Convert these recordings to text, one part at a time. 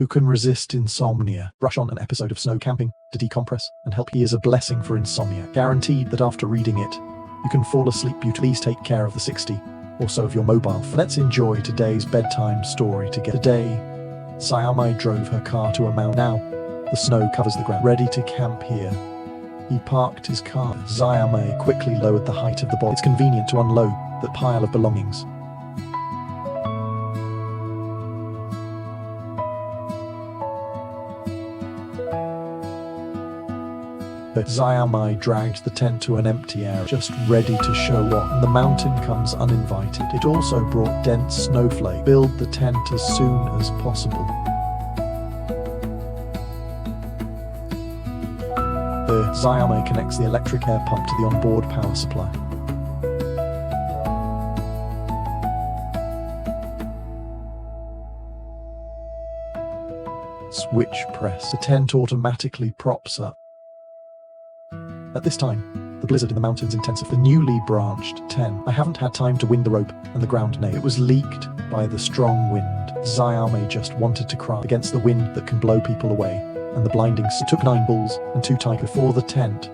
Who can resist insomnia? Brush on an episode of Snow Camping to decompress and help. He is a blessing for insomnia. Guaranteed that after reading it, you can fall asleep beautifully. Please take care of the 60 or so of your mobile phone. Let's enjoy today's bedtime story together. Today, Sayame drove her car to a mountain. Now, the snow covers the ground. Ready to camp here. He parked his car. Sayame quickly lowered the height of the box. It's convenient to unload that pile of belongings. But Sayame dragged the tent to an empty area, just ready to show off, and the mountain comes uninvited. It also brought dense snowflake. Build the tent as soon as possible. Sayame connects the electric air pump to the onboard power supply. Switch press. The tent automatically props up. At this time, the blizzard in the mountains intensified. The newly branched 10. I haven't had time to wind the rope and the ground nail. It was leaked by the strong wind. Sayame just wanted to cry against the wind that can blow people away, and the blinding sun. It took 9 bulls and 2 tigers before the tent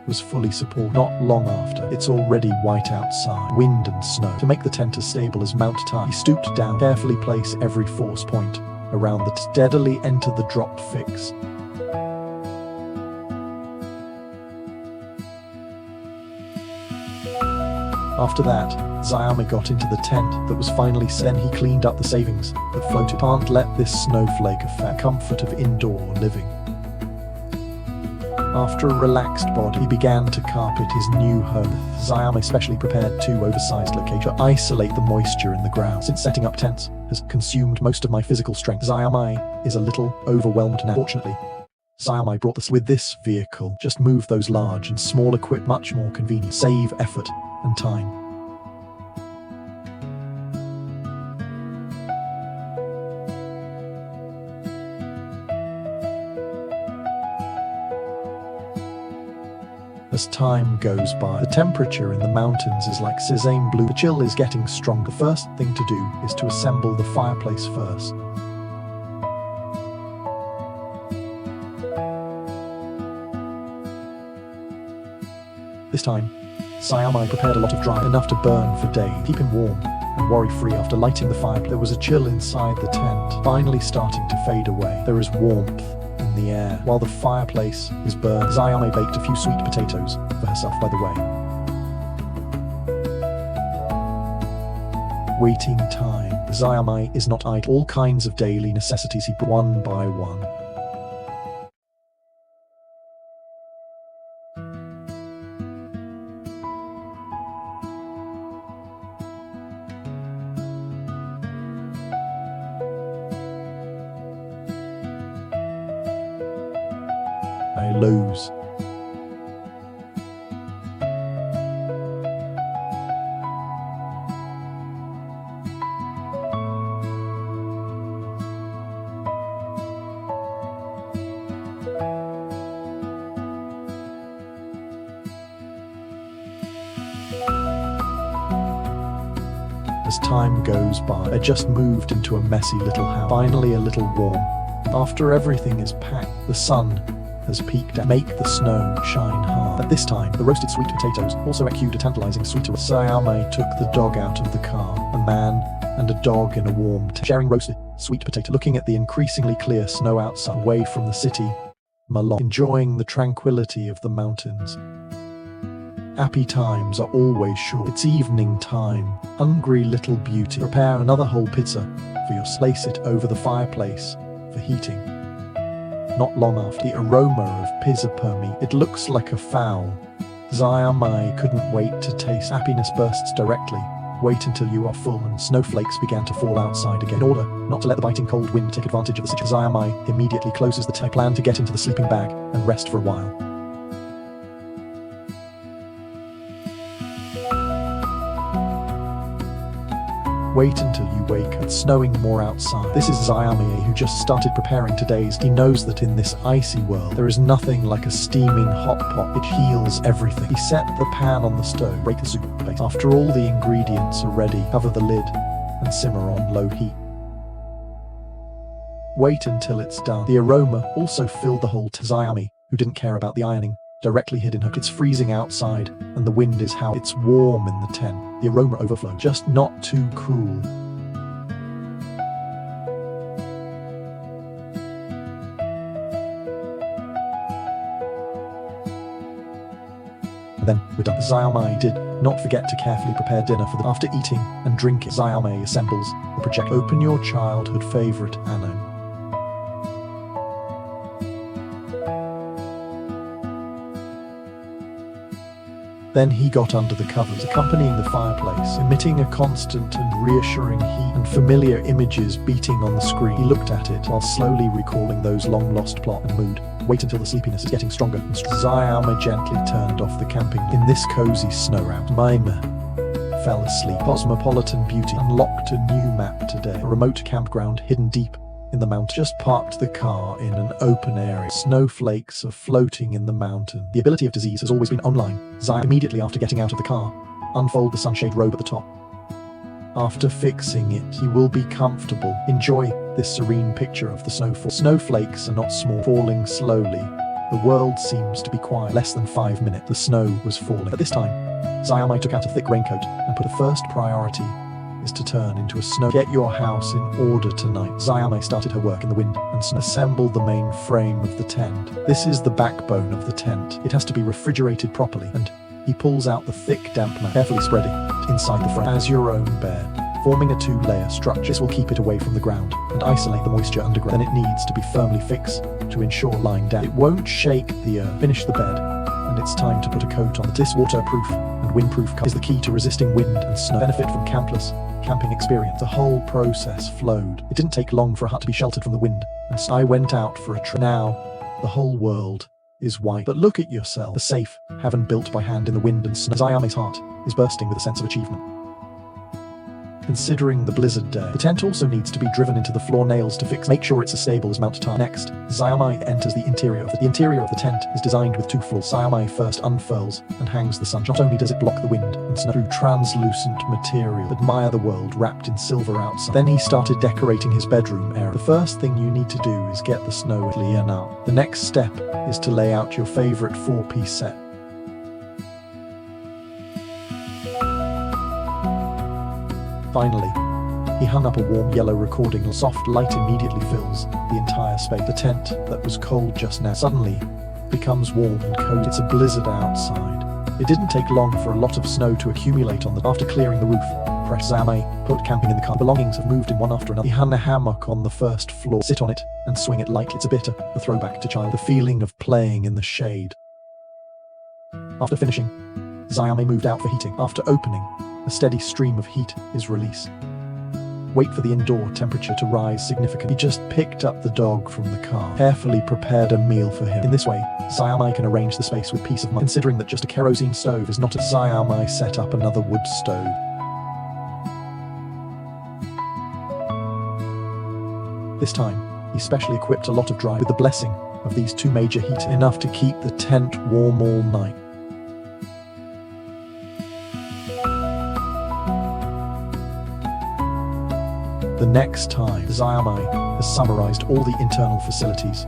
was fully supported. Not long after, it's already white outside, wind and snow. To make the tent as stable as Mount Tai, he stooped down, carefully place every force point around the steadily enter the drop fix. After that, Sayame got into the tent that was finally set. Then he cleaned up the savings that floated. Can't let this snowflake affect the comfort of indoor living. After a relaxed body, he began to carpet his new home. Sayame specially prepared 2 oversized locations to isolate the moisture in the ground. Since setting up tents has consumed most of my physical strength, Sayame is a little overwhelmed now. Fortunately, Sayame brought this with this vehicle. Just move those large and small equipment, much more convenient, save effort and time. As time goes by, the temperature in the mountains is like sesame blue. The chill is getting stronger. The first thing to do is to assemble the fireplace first. This time, Sayame prepared a lot of dry, enough to burn for days, keep him warm and worry-free. After lighting the fire, there was a chill inside the tent, finally starting to fade away. There is warmth in the air. While the fireplace is burned, Sayame baked a few sweet potatoes for herself by the way. Waiting time. Sayame is not idle. All kinds of daily necessities he brought one by one. Lows. As time goes by, I just moved into a messy little house, finally a little warm. After everything is packed, the sun has peaked and make the snow shine hard. At this time, the roasted sweet potatoes also echoed a tantalizing sweet aroma. Sayame took the dog out of the car, a man and a dog in a warm tent, sharing roasted sweet potato, looking at the increasingly clear snow outside, away from the city, Malong, enjoying the tranquility of the mountains. Happy times are always short. It's evening time. Hungry little beauty. Prepare another whole pizza for your place it over the fireplace for heating. Not long after, the aroma of pizza permeated. It looks like a fowl. Sayame couldn't wait to taste. Happiness bursts directly. Wait until you are full, and snowflakes began to fall outside again. In order not to let the biting cold wind take advantage of the situation, Sayame immediately closes the tent. Plan to get into the sleeping bag and rest for a while. Wait until you wake up. It's snowing more outside. This is Sayame, who just started preparing today's. He knows that in this icy world, there is nothing like a steaming hot pot. It heals everything. He set the pan on the stove, break the soup base. After all the ingredients are ready, cover the lid and simmer on low heat. Wait until it's done. The aroma also filled the whole tent. Zayame, who didn't care about the ironing, directly hid in her. It's freezing outside, and the wind is howling. It's warm in the tent. The aroma overflowed, just not too cool. Then, we're done. Zayame did not forget to carefully prepare dinner for the. After eating and drinking, Zayame assembles the projector. Open your childhood favorite anime. Then he got under the covers, accompanying the fireplace, emitting a constant and reassuring heat, and familiar images beating on the screen. He looked at it while slowly recalling those long-lost plot and mood. Wait until the sleepiness is getting stronger and stronger. Zayame gently turned off the camping. In this cozy snow round, Mima fell asleep. Cosmopolitan Beauty unlocked a new map today. A remote campground hidden deep in the mountain. Just parked the car in an open area. Snowflakes are floating in the mountain. The ability of disease has always been online. Zayame, immediately after getting out of the car, unfold the sunshade robe at the top. After fixing it, he will be comfortable. Enjoy this serene picture of the snowfall. Snowflakes are not small, falling slowly. The world seems to be quiet. Less than 5 minutes, the snow was falling. At this time, Zayame took out a thick raincoat and put a first priority is to turn into a snow. Get your house in order tonight. Zayame started her work in the wind and assembled the main frame of the tent. This is the backbone of the tent. It has to be refrigerated properly, and he pulls out the thick damp mat, carefully spreading it inside the frame as your own bed, forming a 2-layer structure. This will keep it away from the ground and isolate the moisture underground. Then it needs to be firmly fixed to ensure lying down. It won't shake the earth. Finish the bed, and it's time to put a coat on. This waterproof and windproof cover is the key to resisting wind and snow. Benefit from camping experience. The whole process flowed. It didn't take long for a hut to be sheltered from the wind, and so I went out for a trip. Now, the whole world is white. But look at yourself. The safe, haven built by hand in the wind and snow. Zayame's heart is bursting with a sense of achievement. Considering the blizzard day, the tent also needs to be driven into the floor nails to fix. Make sure it's as stable as Mount Tar. Next, Zayame enters the interior of the interior of the tent is designed with 2 floors. Zayame first unfurls and hangs the sun. Not only does it block the wind and snow through translucent material, admire the world wrapped in silver outside. Then he started decorating his bedroom area. The first thing you need to do is get the snow clear now. The next step is to lay out your favorite 4-piece set. Finally, he hung up a warm yellow recording. Soft light immediately fills the entire space. The tent that was cold just now suddenly becomes warm and cozy. It's a blizzard outside. It didn't take long for a lot of snow to accumulate on the. After clearing the roof, Zayame put camping in the car. Belongings have moved in one after another. He hung a hammock on the first floor. Sit on it and swing it lightly. It's a bit of a throwback to child. The feeling of playing in the shade. After finishing, Zayame moved out for heating. After opening, a steady stream of heat is released. Wait for the indoor temperature to rise significantly. He just picked up the dog from the car, carefully prepared a meal for him. In this way, Zayame can arrange the space with peace of mind. Considering that just a kerosene stove is not a Zayame set up another wood stove. This time, he specially equipped a lot of dry with the blessing of these 2 major heaters, enough to keep the tent warm all night. The next time, Zayame has summarized all the internal facilities.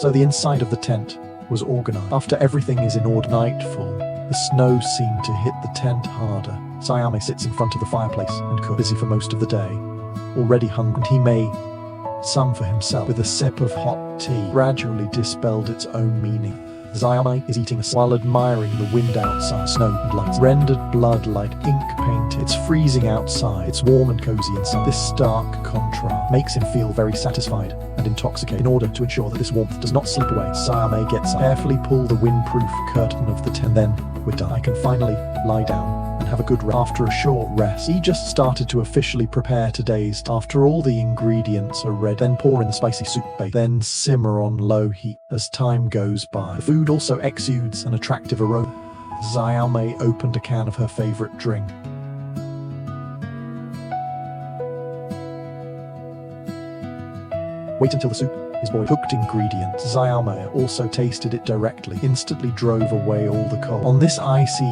So the inside of the tent was organized. After everything is in order, nightfall, the snow seemed to hit the tent harder. Zayame sits in front of the fireplace and cooks, busy for most of the day. Already hungry, and he made some for himself with a sip of hot tea. Gradually dispelled its own meaning. Zayame is eating while admiring the wind outside, snow and lights. Rendered blood like ink painted. It's freezing outside. It's warm and cozy inside. This stark contrast makes him feel very satisfied and intoxicated. In order to ensure that this warmth does not slip away, Zayame gets up, carefully pull the windproof curtain of the tent. Then we're done. I can finally lie down and have a good rest. After a short rest, he just started to officially prepare today's. After all the ingredients are ready, then pour in the spicy soup base, then simmer on low heat. As time goes by, the food also exudes an attractive aroma. Xiaomei opened a can of her favorite drink. Wait until the soup is boiled. Cooked ingredients. Xiaomei also tasted it directly, instantly drove away all the cold. On this icy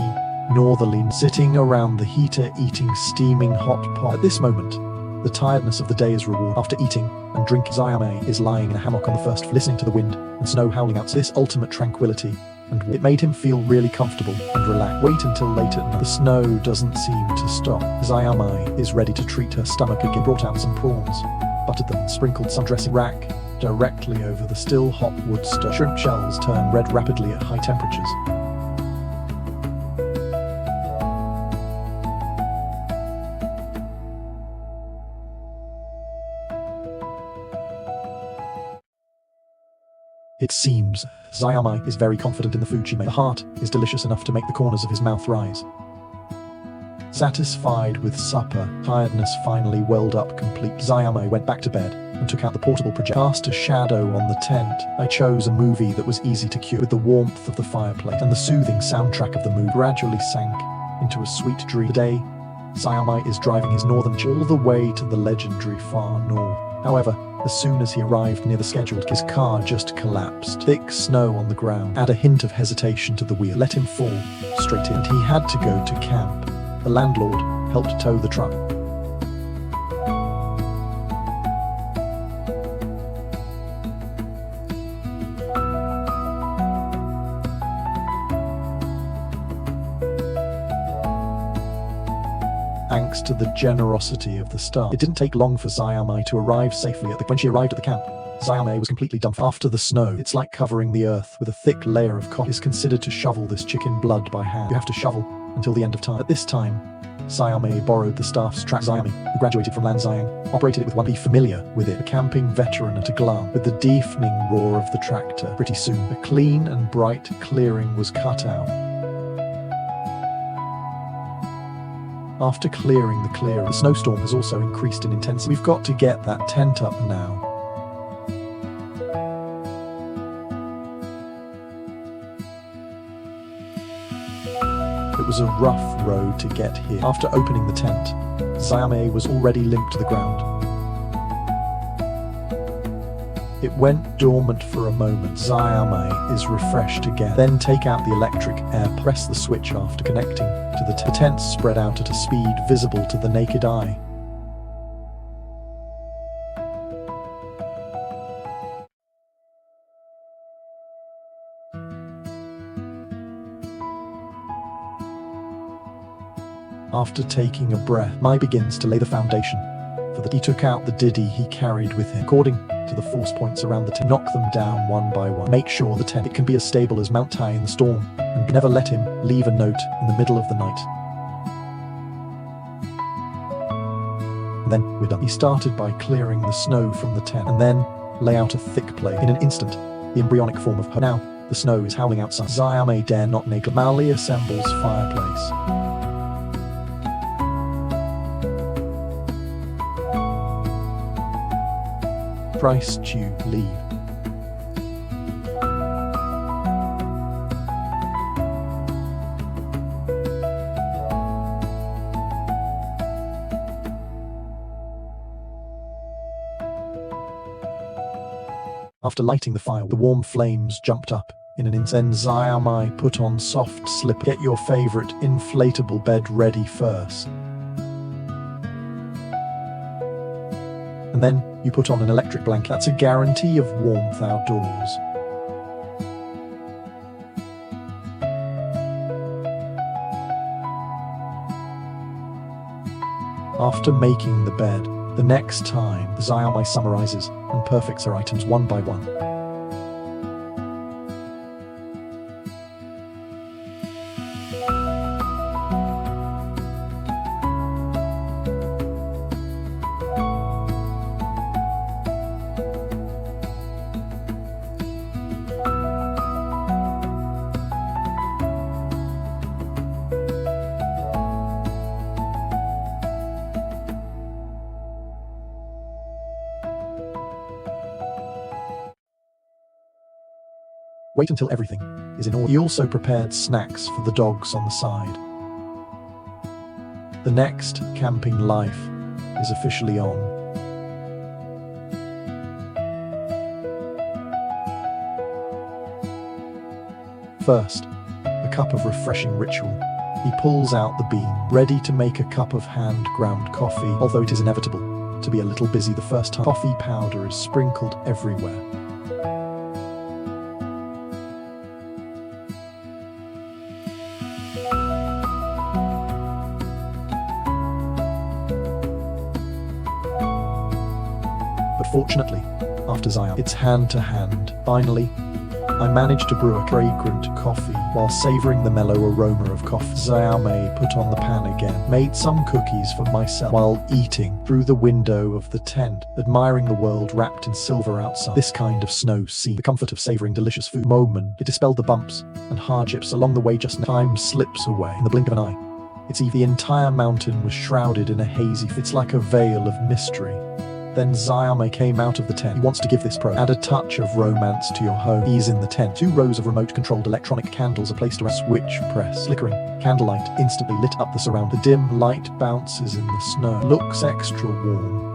northerly, sitting around the heater eating steaming hot pot. At this moment, the tiredness of the day is rewarded. After eating and drinking, Xiaomei is lying in a hammock on the first floor, listening to the wind and snow howling out. This ultimate tranquility, and it made him feel really comfortable and relaxed. Wait until late at night. The snow doesn't seem to stop. Xiaomei is ready to treat her stomach again. Brought out some prawns, buttered them, sprinkled some dressing, rack directly over the still hot wood stove. Shrimp shells turn red rapidly at high temperatures. It seems Xiaomei is very confident in the food she made. The heart is delicious enough to make the corners of his mouth rise. Satisfied with supper, tiredness finally welled up complete. Xiaomei went back to bed and took out the portable projector. Cast a shadow on the tent. I chose a movie that was easy to cue. With the warmth of the fireplace and the soothing soundtrack of the movie, gradually sank into a sweet dream. Today, Xiaomei is driving his northern all the way to the legendary far north. However, as soon as he arrived near the scheduled, his car just collapsed. Thick snow on the ground add a hint of hesitation to the wheel. Let him fall straight in. And he had to go to camp. The landlord helped tow the truck. Thanks to the generosity of the staff, it didn't take long for Xiaomei to arrive safely at the. When she arrived at the camp, Xiaomei was completely dumbfounded. After the snow, it's like covering the earth with a thick layer of cotton. It is considered to shovel this chicken blood by hand. You have to shovel until the end of time. At this time, Xiaomei borrowed the staff's track. Xiaomei, who graduated from Lanzhang, operated it with one. Be familiar with it. A camping veteran at a glance. With the deafening roar of the tractor, pretty soon a clean and bright clearing was cut out. After clearing the clearing, the snowstorm has also increased in intensity. We've got to get that tent up now. It was a rough road to get here. After opening the tent, Xiaomei was already limped to the ground. It went dormant for a moment. Xiaomei is refreshed again. Then take out the electric air. Press the switch after connecting to the tent. Spread out at a speed visible to the naked eye. After taking a breath, Mai begins to lay the foundation. He took out the diddy he carried with him. According to the force points around the tent, knock them down one by one. Make sure the tent can be as stable as Mount Tai in the storm, and never let him leave a note in the middle of the night. And then we're done. He started by clearing the snow from the tent, and then lay out a thick plate. In an instant, the embryonic form of her. Now, the snow is howling outside. Xiaomei dare not neglect. Mali assembles fireplace. Rice stew, leave. After lighting the fire, the warm flames jumped up in an instant. Xiaomei put on soft slip. Get your favorite inflatable bed ready first. And then you put on an electric blanket. That's a guarantee of warmth outdoors. After making the bed, the next time, Xiaomei summarizes and perfects her items one by one. Wait until everything is in order. He also prepared snacks for the dogs on the side. The next camping life is officially on. First, a cup of refreshing ritual. He pulls out the bean, ready to make a cup of hand-ground coffee, although it is inevitable to be a little busy the first time. Coffee powder is sprinkled everywhere. But fortunately, after Zayame, it's hand to hand. Finally, I managed to brew a fragrant coffee while savoring the mellow aroma of coffee. Zayame put on the pan again, made some cookies for myself while eating through the window of the tent, admiring the world wrapped in silver outside. This kind of snow scene, the comfort of savoring delicious food moment, it dispelled the bumps and hardships along the way. Just now, time slips away in the blink of an eye. The entire mountain was shrouded in a hazy, it's like a veil of mystery. Then Zayame came out of the tent. He wants to give this add a touch of romance to your home. He's in the tent. 2 rows of remote-controlled electronic candles are placed around. Switch press. Flickering candlelight instantly lit up the surround. The dim light bounces in the snow. Looks extra warm.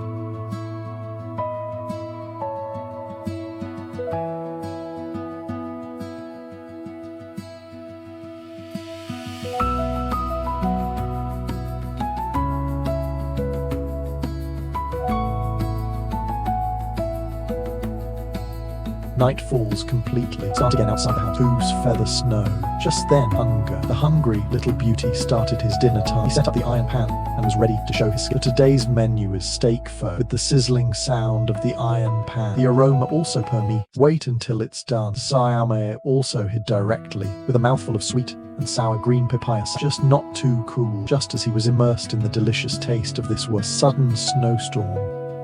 Night falls completely. Start again outside the house. Hooves feather snow. Just then, hunger. The hungry little beauty started his dinner time. He set up the iron pan and was ready to show his skill. Today's menu is steak pho with the sizzling sound of the iron pan. The aroma also permeates. Wait until it's done. Zayame also hid directly with a mouthful of sweet and sour green papaya. Just not too cool. Just as he was immersed in the delicious taste of this was sudden snowstorm.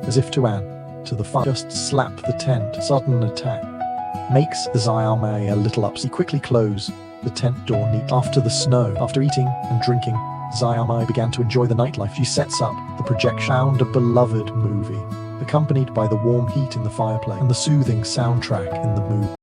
As if to add to the fun, just slap the tent. Sudden attack makes the Zayame a little upset. He quickly closed the tent door neat. After the snow, after eating and drinking, Zayame began to enjoy the nightlife. She sets up the projection, found a beloved movie, accompanied by the warm heat in the fireplace and the soothing soundtrack in the mood.